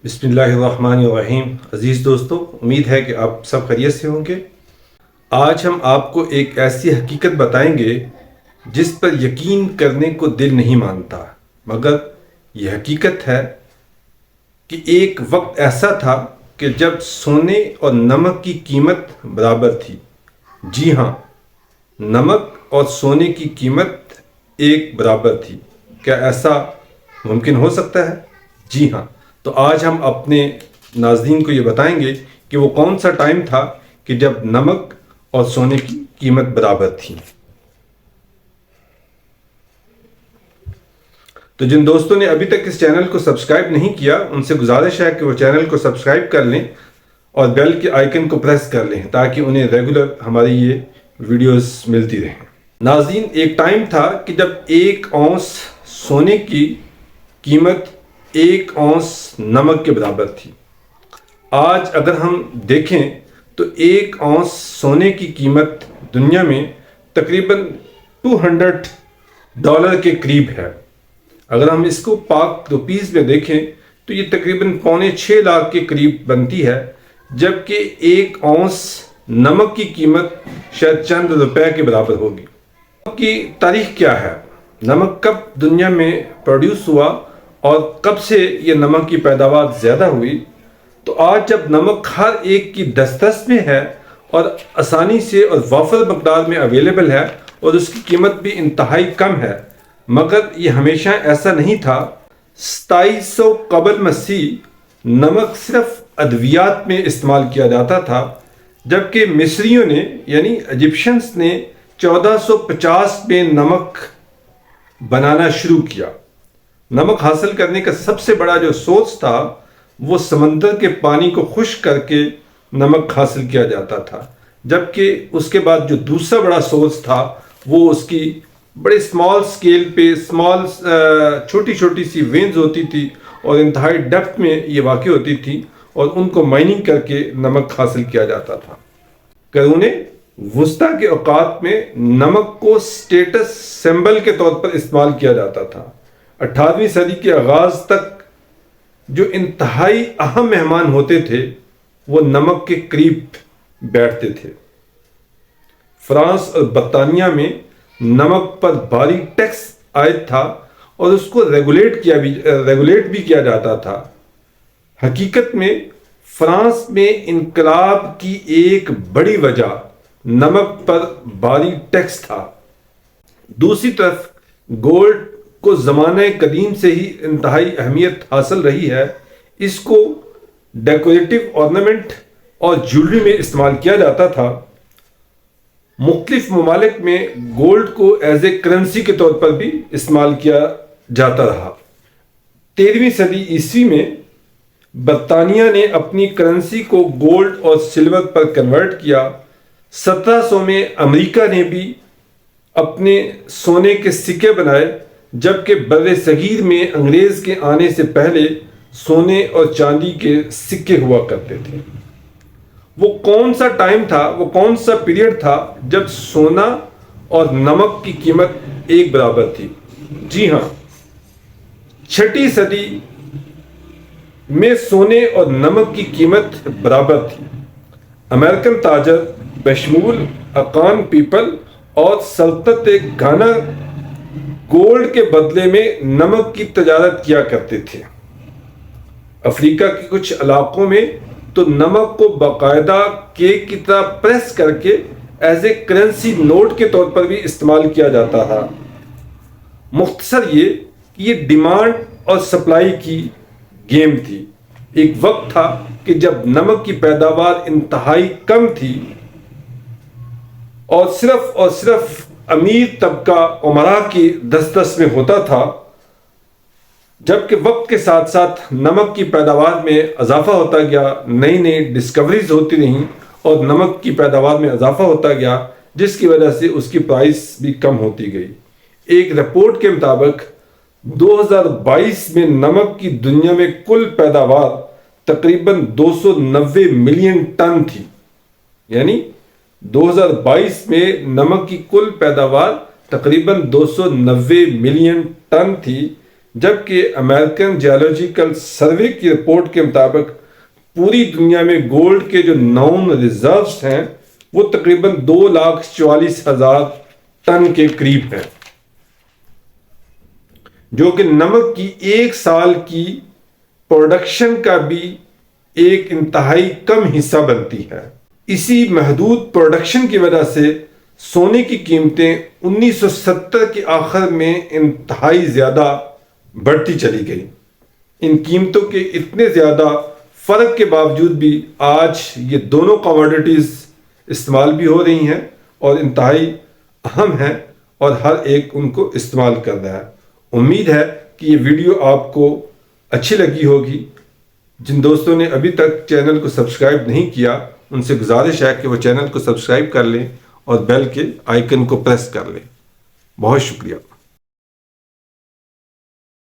بسم اللہ الرحمن الرحیم۔ عزیز دوستو، امید ہے کہ آپ سب خیریت سے ہوں گے۔ آج ہم آپ کو ایک ایسی حقیقت بتائیں گے جس پر یقین کرنے کو دل نہیں مانتا، مگر یہ حقیقت ہے کہ ایک وقت ایسا تھا کہ جب سونے اور نمک کی قیمت برابر تھی۔ جی ہاں، نمک اور سونے کی قیمت ایک برابر تھی۔ کیا ایسا ممکن ہو سکتا ہے؟ جی ہاں، تو آج ہم اپنے ناظرین کو یہ بتائیں گے کہ وہ کون سا ٹائم تھا کہ جب نمک اور سونے کی قیمت برابر تھی۔ تو جن دوستوں نے ابھی تک اس چینل کو سبسکرائب نہیں کیا، ان سے گزارش ہے کہ وہ چینل کو سبسکرائب کر لیں اور بیل کے آئیکن کو پریس کر لیں تاکہ انہیں ریگولر ہماری یہ ویڈیوز ملتی رہیں۔ ناظرین، ایک ٹائم تھا کہ جب ایک اونس سونے کی قیمت ایک اونس نمک کے برابر تھی۔ آج اگر ہم دیکھیں تو ایک اونس سونے کی قیمت دنیا میں تقریباً $200 کے قریب ہے۔ اگر ہم اس کو پاک روپیز میں دیکھیں تو یہ تقریباً 6.25 لاکھ کے قریب بنتی ہے، جبکہ ایک اونس نمک کی قیمت شاید چند روپے کے برابر ہوگی۔ نمک کی تاریخ کیا ہے؟ نمک کب دنیا میں پروڈیوس ہوا اور کب سے یہ نمک کی پیداوار زیادہ ہوئی؟ تو آج جب نمک ہر ایک کی دسترس میں ہے اور آسانی سے اور وافر مقدار میں اویلیبل ہے اور اس کی قیمت بھی انتہائی کم ہے، مگر یہ ہمیشہ ایسا نہیں تھا۔ 2700 قبل مسیح نمک صرف ادویات میں استعمال کیا جاتا تھا، جبکہ مصریوں نے یعنی ایجپشنز نے 1450 میں نمک بنانا شروع کیا۔ نمک حاصل کرنے کا سب سے بڑا جو سورس تھا وہ سمندر کے پانی کو خشک کر کے نمک حاصل کیا جاتا تھا، جبکہ اس کے بعد جو دوسرا بڑا سورس تھا وہ اس کی بڑے اسمال سکیل پہ چھوٹی چھوٹی سی وینز ہوتی تھی اور انتہائی ڈیپتھ میں یہ واقع ہوتی تھی اور ان کو مائننگ کر کے نمک حاصل کیا جاتا تھا۔ قرون وسطیٰ کے اوقات میں نمک کو سٹیٹس سمبل کے طور پر استعمال کیا جاتا تھا۔ 18ویں صدی کے آغاز تک جو انتہائی اہم مہمان ہوتے تھے وہ نمک کے قریب بیٹھتے تھے۔ فرانس اور برطانیہ میں نمک پر بھاری ٹیکس عائد تھا اور اس کو ریگولیٹ بھی کیا جاتا تھا۔ حقیقت میں فرانس میں انقلاب کی ایک بڑی وجہ نمک پر بھاری ٹیکس تھا۔ دوسری طرف گولڈ کو زمانہ قدیم سے ہی انتہائی اہمیت حاصل رہی ہے۔ اس کو ڈیکوریٹو آرنامنٹ اور جیولری میں استعمال کیا جاتا تھا۔ مختلف ممالک میں گولڈ کو ایز اے کرنسی کے طور پر بھی استعمال کیا جاتا رہا۔ 13ویں صدی عیسوی میں برطانیہ نے اپنی کرنسی کو گولڈ اور سلور پر کنورٹ کیا۔ 1700 میں امریکہ نے بھی اپنے سونے کے سکے بنائے، جبکہ بر صغیر میں انگریز کے آنے سے پہلے سونے اور چاندی کے سکے ہوا کرتے تھے۔ وہ کون سا ٹائم تھا، وہ کون سا پیریڈ تھا جب سونا اور نمک کی قیمت ایک برابر تھی؟ جی ہاں، 6 صدی میں سونے اور نمک کی قیمت برابر تھی۔ امریکن تاجر بشمول اکان پیپل اور سلطنت گھانا گولڈ کے بدلے میں نمک کی تجارت کیا کرتے تھے۔ افریقہ کے کچھ علاقوں میں تو نمک کو باقاعدہ کیک کی طرح پریس کر کے ایز اے کرنسی نوٹ کے طور پر بھی استعمال کیا جاتا تھا۔ مختصر یہ ڈیمانڈ اور سپلائی کی گیم تھی۔ ایک وقت تھا کہ جب نمک کی پیداوار انتہائی کم تھی اور صرف امیر طبقہ عمرا کی دسترس میں ہوتا تھا، جبکہ وقت کے ساتھ ساتھ نمک کی پیداوار میں اضافہ ہوتا گیا، نئی ڈسکوریز ہوتی رہیں اور نمک کی پیداوار میں اضافہ ہوتا گیا، جس کی وجہ سے اس کی پرائس بھی کم ہوتی گئی۔ ایک رپورٹ کے مطابق 2022 میں نمک کی دنیا میں کل پیداوار تقریباً 290 ملین ٹن تھی۔ یعنی 2022 میں نمک کی کل پیداوار تقریباً 290 ملین ٹن تھی، جبکہ امریکن جیولوجیکل سروے کی رپورٹ کے مطابق پوری دنیا میں گولڈ کے جو نون ریزروز ہیں وہ تقریباً 2,44,000 ٹن کے قریب ہیں، جو کہ نمک کی ایک سال کی پروڈکشن کا بھی ایک انتہائی کم حصہ بنتی ہے۔ اسی محدود پروڈکشن کی وجہ سے سونے کی قیمتیں 1970 کے آخر میں انتہائی زیادہ بڑھتی چلی گئی۔ ان قیمتوں کے اتنے زیادہ فرق کے باوجود بھی آج یہ دونوں کموڈیٹیز استعمال بھی ہو رہی ہیں اور انتہائی اہم ہیں اور ہر ایک ان کو استعمال کر رہا ہے۔ امید ہے کہ یہ ویڈیو آپ کو اچھی لگی ہوگی۔ جن دوستوں نے ابھی تک چینل کو سبسکرائب نہیں کیا ان سے گزارش ہے کہ وہ چینل کو سبسکرائب کر لیں اور بیل کے آئیکن کو پریس کر لیں۔ بہت شکریہ۔